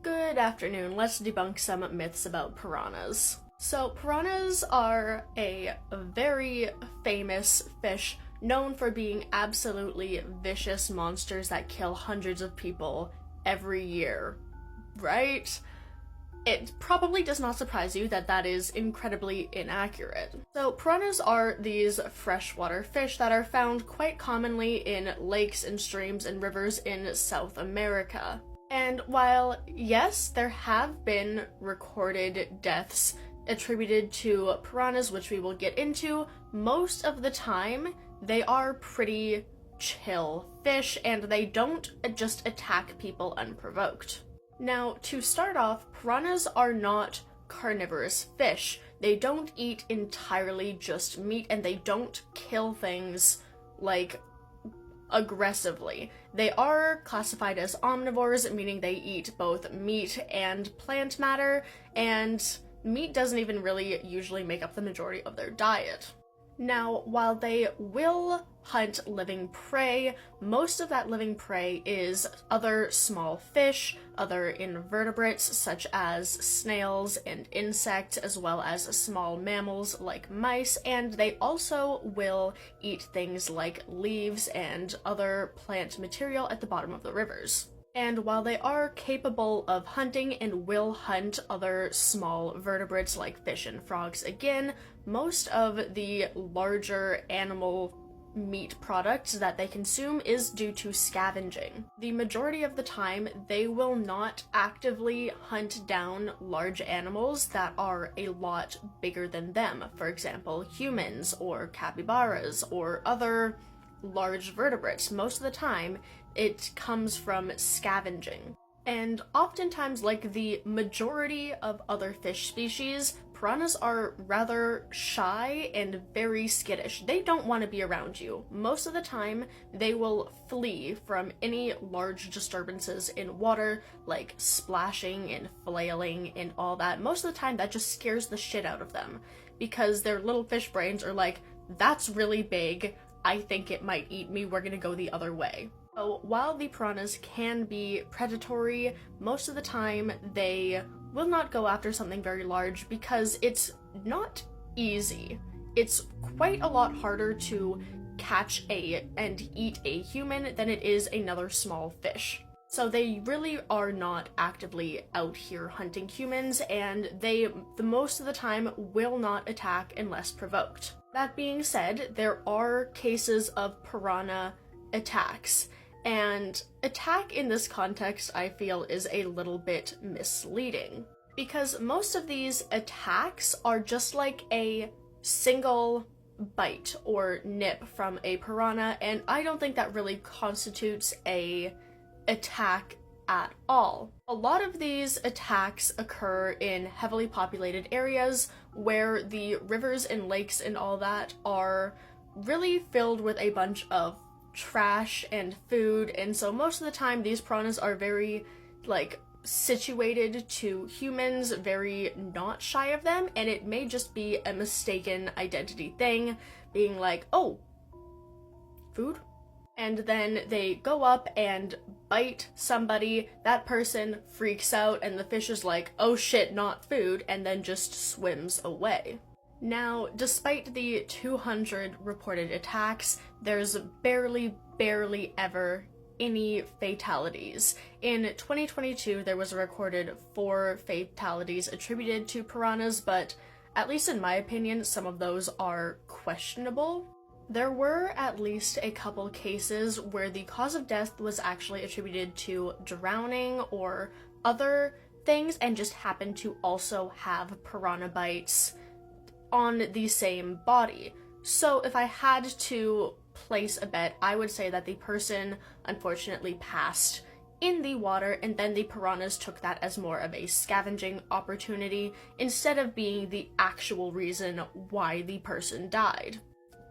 Good afternoon. Let's debunk some myths about piranhas. So, piranhas are a very famous fish known for being absolutely vicious monsters that kill hundreds of people every year, right? It probably does not surprise you that that is incredibly inaccurate. So, piranhas are these freshwater fish that are found quite commonly in lakes and streams and rivers in South America. And while, yes, there have been recorded deaths attributed to piranhas, which we will get into, most of the time they are pretty chill fish and they don't just attack people unprovoked. Now, to start off, piranhas are not carnivorous fish. They don't eat entirely just meat and they don't kill things like aggressively. They are classified as omnivores, meaning they eat both meat and plant matter, and meat doesn't even really usually make up the majority of their diet. Now, while they will hunt living prey, most of that living prey is other small fish, other invertebrates such as snails and insects, as well as small mammals like mice, and they also will eat things like leaves and other plant material at the bottom of the rivers. And while they are capable of hunting and will hunt other small vertebrates like fish and frogs again, most of the larger animal meat products that they consume is due to scavenging. The majority of the time, they will not actively hunt down large animals that are a lot bigger than them. For example, humans or capybaras or other large vertebrates. Most of the time, it comes from scavenging. And oftentimes, like the majority of other fish species, piranhas are rather shy and very skittish. They don't want to be around you. Most of the time, they will flee from any large disturbances in water, like splashing and flailing and all that. Most of the time, that just scares the shit out of them, because their little fish brains are like, that's really big, I think it might eat me, we're gonna go the other way. So while the piranhas can be predatory, most of the time they will not go after something very large because it's not easy. It's quite a lot harder to catch and eat a human than it is another small fish. So they really are not actively out here hunting humans, and they, the most of the time, will not attack unless provoked. That being said, there are cases of piranha attacks, and attack in this context, I feel, is a little bit misleading, because most of these attacks are just like a single bite or nip from a piranha, and I don't think that really constitutes a attack at all. A lot of these attacks occur in heavily populated areas where the rivers and lakes and all that are really filled with a bunch of trash and food, and so most of the time these piranhas are very situated to humans, very not shy of them, and it may just be a mistaken identity thing, being like, oh, food? And then they go up and bite somebody, that person freaks out, and the fish is like, oh shit, not food, and then just swims away. Now, despite the 200 reported attacks, there's barely ever any fatalities. In 2022, there was a recorded 4 fatalities attributed to piranhas, but at least in my opinion, some of those are questionable. There were at least a couple cases where the cause of death was actually attributed to drowning or other things and just happened to also have piranha bites on the same body. So if I had to place a bet, I would say that the person unfortunately passed in the water, and then the piranhas took that as more of a scavenging opportunity instead of being the actual reason why the person died.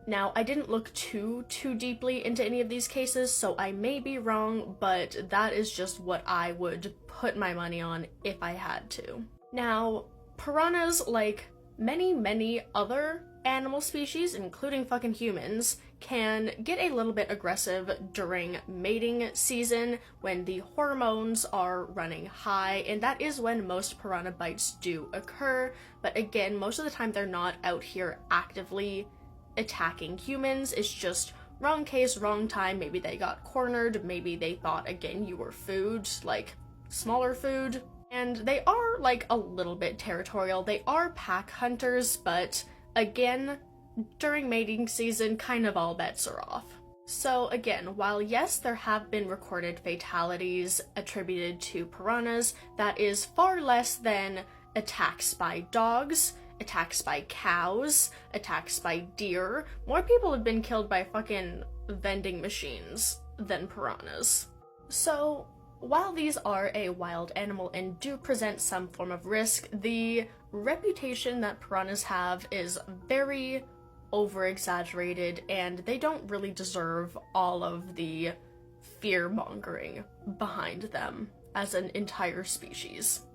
Now, I didn't look too deeply into any of these cases, so I may be wrong, but that is just what I would put my money on if I had to. Now, piranhas, like many other animal species, including fucking humans, can get a little bit aggressive during mating season when the hormones are running high, and that is when most piranha bites do occur. But again, most of the time they're not out here actively attacking humans. It's just wrong case, wrong time. Maybe they got cornered, maybe they thought again you were food, like smaller food. And they are like a little bit territorial. They are pack hunters, but again, during mating season, kind of all bets are off. So again, while yes, there have been recorded fatalities attributed to piranhas, that is far less than attacks by dogs, attacks by cows, attacks by deer. More people have been killed by fucking vending machines than piranhas. So while these are a wild animal and do present some form of risk, the reputation that piranhas have is very over-exaggerated, and they don't really deserve all of the fear-mongering behind them as an entire species.